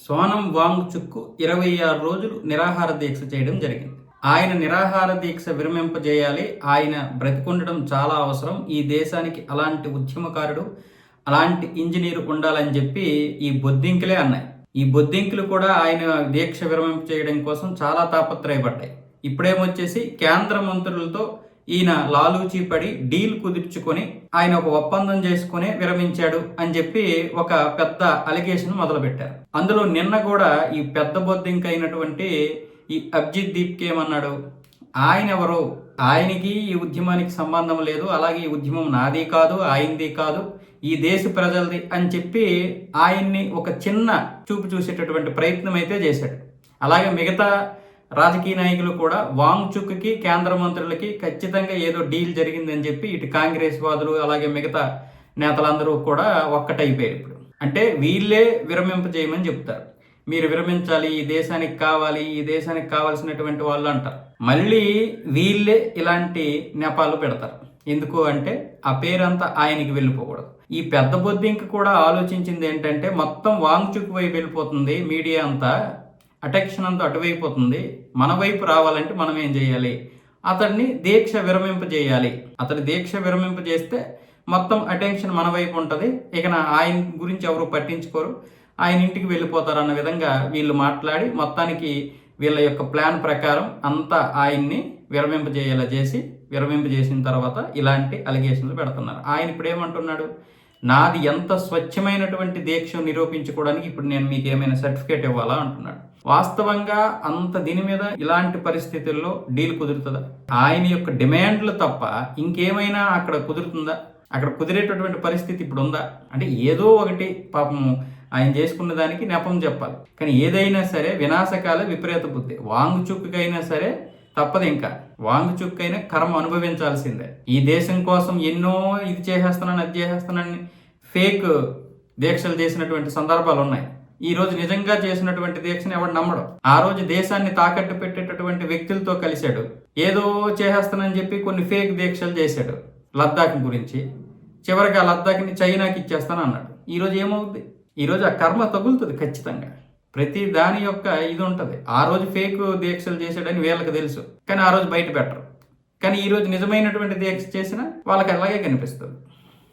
సోనం వాంగ్చుక్ 26 రోజులు నిరాహార దీక్ష చేయడం జరిగింది. ఆయన నిరాహార దీక్ష విరమింపజేయాలి. ఆయన బ్రతికుండడం చాలా అవసరం. ఈ దేశానికి అలాంటి ఉద్యమకారుడు, అలాంటి ఇంజనీర్ ఉండాలని చెప్పి ఈ బొద్దింకలే అన్నాయి. ఈ బొద్దింకలు కూడా ఆయన దీక్ష విరమింప చేయడం కోసం చాలా తాపత్రయపడ్డాయి. ఇప్పుడేమొచ్చేసి కేంద్ర మంత్రులతో ఈయన లాలూచీ పడి డీల్ కుదుర్చుకొని ఆయన ఒక ఒప్పందం చేసుకుని విరమించాడు అని చెప్పి ఒక పెద్ద అలిగేషన్ మొదలుపెట్టారు. అందులో నిన్న కూడా ఈ పెద్ద బొద్దింక అయినటువంటి ఈ అభిజిత్ దీప్కి ఏమన్నాడు, ఆయన ఎవరు, ఆయనకి ఈ ఉద్యమానికి సంబంధం లేదు, అలాగే ఈ ఉద్యమం నాది కాదు, ఆయనది కాదు, ఈ దేశ ప్రజలది అని చెప్పి ఆయన్ని ఒక చిన్న చూపు చూసేటటువంటి ప్రయత్నం అయితే చేశాడు. అలాగే మిగతా రాజకీయ నాయకులు కూడా వాంగ్చుక్కి కేంద్ర మంత్రులకి ఖచ్చితంగా ఏదో డీల్ జరిగిందని చెప్పి ఇటు కాంగ్రెస్ వాదులు అలాగే మిగతా నేతలందరూ కూడా ఒక్కటైపోయారు. ఇప్పుడు అంటే వీళ్ళే విరమింప చేయమని చెప్తారు, మీరు విరమించాలి, ఈ దేశానికి కావాలి, ఈ దేశానికి కావాల్సినటువంటి వాళ్ళు అంటారు. మళ్ళీ వీళ్ళే ఇలాంటి నెపాలు పెడతారు. ఎందుకు అంటే ఆ పేరంతా ఆయనకి వెళ్ళిపోకూడదు. ఈ పెద్ద బొద్దింక కూడా ఆలోచించింది ఏంటంటే మొత్తం వాంగ్చుక్ వైపు వెళ్ళిపోతుంది, మీడియా అంతా అటెన్షన్ అంతా అటువైపోతుంది, మన వైపు రావాలంటే మనం ఏం చేయాలి, అతన్ని దీక్ష విరమింపజేయాలి. అతని దీక్ష విరమింపజేస్తే మొత్తం అటెన్షన్ మన వైపు ఉంటుంది, ఇక ఆయన గురించి ఎవరు పట్టించుకోరు, ఆయన ఇంటికి వెళ్ళిపోతారు అన్న విధంగా వీళ్ళు మాట్లాడి మొత్తానికి వీళ్ళ యొక్క ప్లాన్ ప్రకారం అంతా ఆయన్ని విరమింపజేయేలా చేసి విరమింపజేసిన తర్వాత ఇలాంటి అలిగేషన్లు పెడుతున్నారు. ఆయన ఇప్పుడు ఏమంటున్నాడు, నాది ఎంత స్వచ్ఛమైనటువంటి దీక్ష నిరూపించుకోవడానికి ఇప్పుడు నేను మీకు ఏమైనా సర్టిఫికేట్ ఇవ్వాలా అంటున్నాడు. వాస్తవంగా అంత దీని మీద ఇలాంటి పరిస్థితుల్లో డీల్ కుదురుతుందా? ఆయన యొక్క డిమాండ్లు తప్ప ఇంకేమైనా అక్కడ కుదురుతుందా? అక్కడ కుదిరేటటువంటి పరిస్థితి ఇప్పుడు ఉందా? అంటే ఏదో ఒకటి పాపం ఆయన చేసుకున్న దానికి నెపం చెప్పాలి. కానీ ఏదైనా సరే వినాశకాల విపరీత బుద్ధి. వాంగ్చుక్కైనా సరే తప్పదు, ఇంకా వాంగ్చుక్కైనా కర్మ అనుభవించాల్సిందే. ఈ దేశం కోసం ఎన్నో ఇది చేసేస్తున్నాను అది చేసేస్తున్నానని ఫేక్ దీక్షలు చేసినటువంటి సందర్భాలు ఉన్నాయి. ఈ రోజు నిజంగా చేసినటువంటి దీక్షను ఎవడు నమ్మడం. ఆ రోజు దేశాన్ని తాకట్టు పెట్టేటటువంటి వ్యక్తులతో కలిశాడు, ఏదో చేసేస్తానని చెప్పి కొన్ని ఫేక్ దీక్షలు చేశాడు లద్దాఖ్ గురించి. చివరికి ఆ లద్దాఖ్ని చైనాకి ఇచ్చేస్తాను అన్నాడు. ఈరోజు ఏమవుద్ది? ఈరోజు ఆ కర్మ తగులుతుంది ఖచ్చితంగా. ప్రతి దాని యొక్క ఇది ఉంటుంది. ఆ రోజు ఫేక్ దీక్షలు చేశాడని వీళ్ళకి తెలుసు, కానీ ఆ రోజు బయట పెట్టరు. కానీ ఈ రోజు నిజమైనటువంటి దీక్ష చేసినా వాళ్ళకి అలాగే కనిపిస్తుంది.